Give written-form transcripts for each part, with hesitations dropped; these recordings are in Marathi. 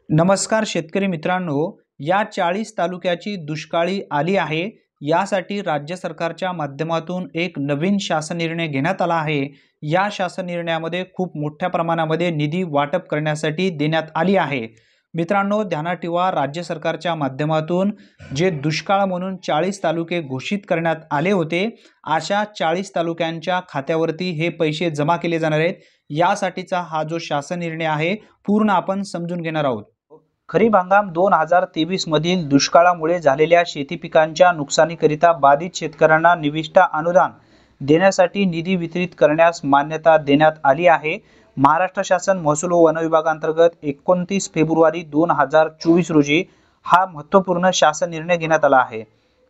नमस्कार शेतकरी मित्रांनो, या 40 तालुक्याची दुष्काळी आली आहे। यासाठी राज्य सरकारच्या माध्यमातून एक नवीन शासन निर्णय घेण्यात आला आहे। या शासन निर्णयामध्ये खूप मोठ्या प्रमाणामध्ये निधी वाटप करण्यासाठी देण्यात आली आहे। मित्रांनो, ध्यानात ठेवा, राज्य सरकारच्या माध्यमातून जे दुष्काळ म्हणून 40 तालुके घोषित करण्यात आले होते, अशा 40 तालुक्यांच्या खात्यावरती हे पैसे जमा केले जाणार आहेत। यासाठीचा हा जो शासन निर्णय आहे, पूर्ण आपण समजून घेणार आहोत। खरीप हंगाम 2023 मधील दुष्काळामुळे झालेल्या शेती पिकांच्या नुकसानीकरिता बाधित शेतकऱ्यांना निविष्ठा अनुदान देण्यासाठी निधी वितरित करण्यास मान्यता देण्यात आली आहे। महाराष्ट्र शासन महसूल व वन विभागांतर्गत 29 फेब्रुवारी 2024 रोजी हा महत्त्वपूर्ण शासन निर्णय घेण्यात आला आहे।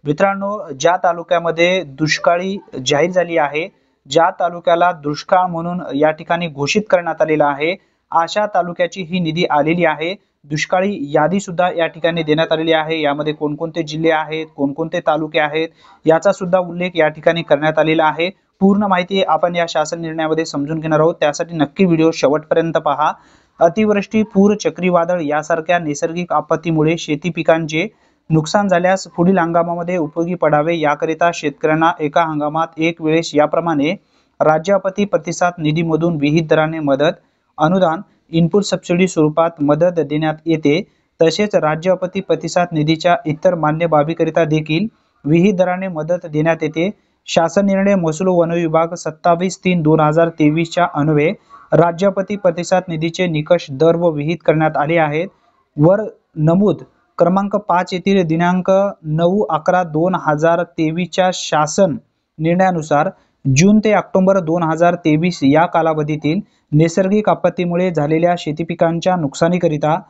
मित्रांनो, ज्या तालुक्यामध्ये दुष्काळी जाहीर झाली आहे, ज्या तालुक्याला दुष्काळ म्हणून या ठिकाणी घोषित करण्यात आलेला आहे, अशा तालुक्याची ही निधी आलेली आहे। दुष्काळी यादी सुद्धा या ठिकाणी देण्यात आलेली आहे। यामध्ये कोणकोणते जिल्हे आहेत, कोणकोणते तालुके आहेत, याचा सुद्धा उल्लेख या ठिकाणी करण्यात आलेला आहे। पूर्ण माहिती आपण या शासन निर्णयामध्ये समजून घेणार आहोत, त्यासाठी नक्की व्हिडिओ शेवटपर्यंत पहा। अतिवृष्टी, पूर, चक्रीवादळ यासारख्या नैसर्गिक आपत्तीमुळे शेती पिकांचे नुकसान झाल्यास पुढील हंगामामध्ये उपयोगी पडावे, याकरिता शेतकऱ्यांना एका हंगामात एक वेळेस याप्रमाणे राज्य आपत्ती प्रतिसाद निधीमधून विहित दराने मदत, अनुदान, इनपुट सबसिडी स्वरूपात मदत देण्यात येते। तसेच राज्य आपत्ती प्रतिसाद निधीच्या इतर मान्य बाबीकरिता देखील विहित दराने मदत देण्यात येते। शासन निर्णय महसूल वन विभाग 27/3/2023 च्या अन्वये राज्य आपत्ती प्रतिसाद निधीचे निकष, दर व विहित करण्यात आले आहेत। वर नमूद क्रमांक 5 येथील दिनांक 9/11/2023 च्या शासन निर्णयानुसार जून ते ऑक्टोबर 2023 या कालावधीतील नैसर्गिक आपत्तीमुळे झालेल्या शेती पिकांच्या नुकसानीकरिता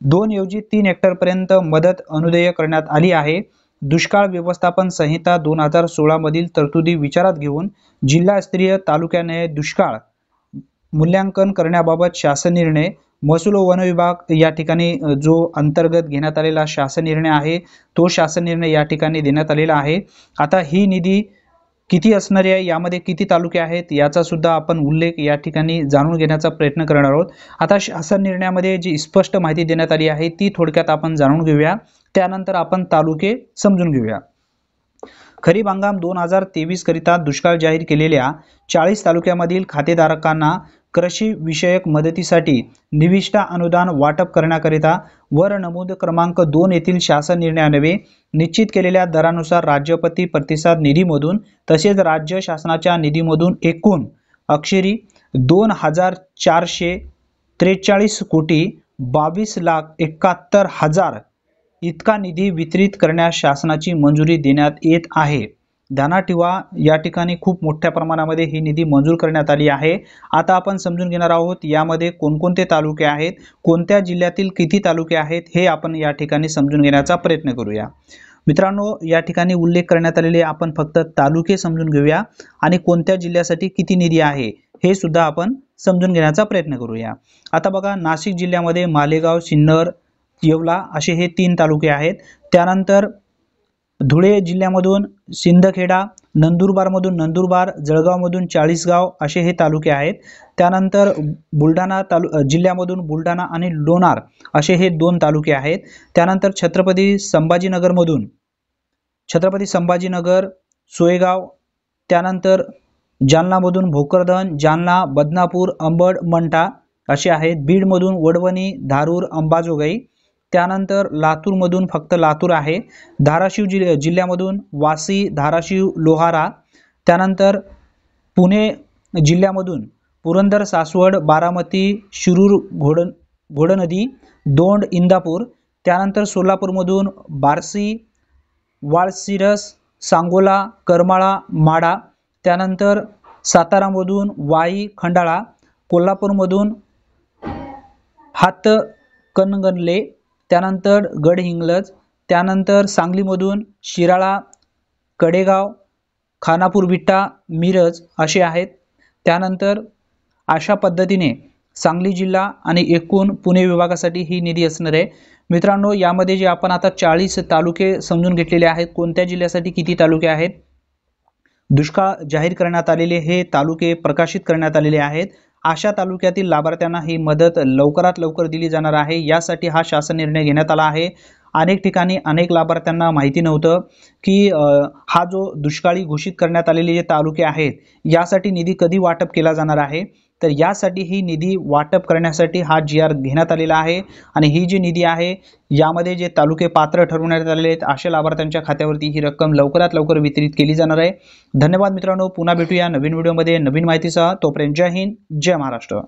2 ऐवजी 3 हेक्टर पर्यंत मदत अनुदेय करण्यात आली आहे। दुष्काळ व्यवस्थापन संहिता 2016 मधील तरतुदी विचारात घेऊन जिल्हास्तरीय तालुक्याने दुष्काळ मूल्यांकन करण्याबाबत शासन निर्णय महसूल व वन विभाग या ठिकाणी जो अंतर्गत घेण्यात आलेला शासन निर्णय आहे, तो शासन निर्णय या ठिकाणी देण्यात आलेला आहे। आता ही निधी किती असणार आहे, यामध्ये किती तालुके आहेत, याचा सुद्धा आपण उल्लेख या ठिकाणी जाणून घेण्याचा प्रयत्न करणार आहोत। आता शासन निर्णयामध्ये जी स्पष्ट माहिती देण्यात आली आहे, ती थोडक्यात आपण जाणून घेऊया, त्यानंतर आपण तालुके समजून घेऊया। खरीप हंगाम 2023 करिता दुष्काळ जाहीर केलेल्या 40 तालुक्यामधील खातेधारकांना कृषी विषयक मदतीसाठी निविष्ठा अनुदान वाटप करण्याकरिता वर नमूद क्रमांक 2 येथील शासन निर्णयान्वये निश्चित केलेल्या दरानुसार राज्य आपत्ती प्रतिसाद निधीमधून तसेच राज्य शासनाच्या निधीमधून एकूण अक्षरी 2,443,22,71,000 इतका निधी वितरित करण्यास शासनाची मंजुरी देण्यात येत आहे। ध्यानात ठेवा, या ठिकाणी खूप मोठ्या प्रमाणामध्ये ही निधी मंजूर करण्यात आली आहे। आता आपण समजून घेणार आहोत, यामध्ये कोणकोणते तालुके आहेत, कोणत्या जिल्ह्यातील किती तालुके आहेत, हे आपण या ठिकाणी समजून घेण्याचा प्रयत्न करूया। मित्रांनो, या ठिकाणी उल्लेख करण्यात आलेले आपण फक्त तालुके समजून घेऊया आणि कोणत्या जिल्ह्यासाठी किती निधी आहे हे सुद्धा आपण समजून घेण्याचा प्रयत्न करूया। आता बघा, नाशिक जिल्ह्यामध्ये मालेगाव, सिन्नर, येवला असे हे 3 तालुके आहेत। त्यानंतर धुळे जिल्ह्यामधून सिंदखेडा, नंदुरबारमधून नंदुरबार, जळगावमधून चाळीसगाव असे हे तालुके आहेत। त्यानंतर बुलढाणा जिल्ह्यामधून बुलढाणा आणि लोणार असे हे 2 तालुके आहेत। त्यानंतर छत्रपती संभाजीनगर, सोयगाव, त्यानंतर जालनामधून भोकरदन, जालना, बदनापूर, अंबड, मंठा असे आहेत। बीडमधून वडवणी, धारूर, अंबाजोगाई, त्यानंतर लातूरमधून फक्त लातूर आहे। धाराशिव जिल्ह्यामधून वाशी, धाराशिव, लोहारा, त्यानंतर पुणे जिल्ह्यामधून पुरंदर, सासवड, बारामती, शिरूर, घोडनदी, दोंड, इंदापूर, त्यानंतर सोलापूरमधून बार्शी, वाळशिरस, सांगोला, करमाळा, माढा, त्यानंतर सातारामधून वाई, खंडाळा, कोल्हापूरमधून हातकणंगले, त्यानंतर गडहिंग्लज, त्यानंतर सांगलीमधून शिराळा, कडेगाव, खानापूर विटा, मिरज असे आहेत। त्यानंतर अशा पद्धतीने सांगली जिल्हा आणि एकूण पुणे विभागासाठी ही निधी असणार आहे। मित्रांनो, यामध्ये जे आपण आता 40 तालुके समजून घेतलेले आहेत, कोणत्या जिल्ह्यासाठी किती तालुके आहेत, दुष्काळ जाहीर करण्यात आलेले हे तालुके प्रकाशित करण्यात आलेले आहेत अशा तालुक्यातील लाभार्थ्यांना ही मदत लवकरात लवकर दिली जाणार आहे। यासाठी हा शासन निर्णय घेण्यात आला आहे। अनेक ठिकाणी अनेक लाभार्थ्यांना माहिती नव्हतं की हा जो दुष्काळी घोषित करण्यात आलेले जे तालुके आहेत यासाठी निधी कधी वाटप केला जाणार आहे। तर यासाठी ही निधी वाटप करण्यासाठी हा GR घेण्यात आलेला आहे आणि ही जी निधी आहे यामध्ये जे तालुके पात्र ठरवण्यात आलेले आहेत अशा लाभार्थ्यांच्या खात्यावरती ही रक्कम लवकरात लवकर वितरित केली जाणार आहे। धन्यवाद मित्रांनो, पुन्हा भेटूया नवीन व्हिडिओमध्ये नवीन माहितीसह। तोपर्यंत जय हिंद, जय महाराष्ट्र।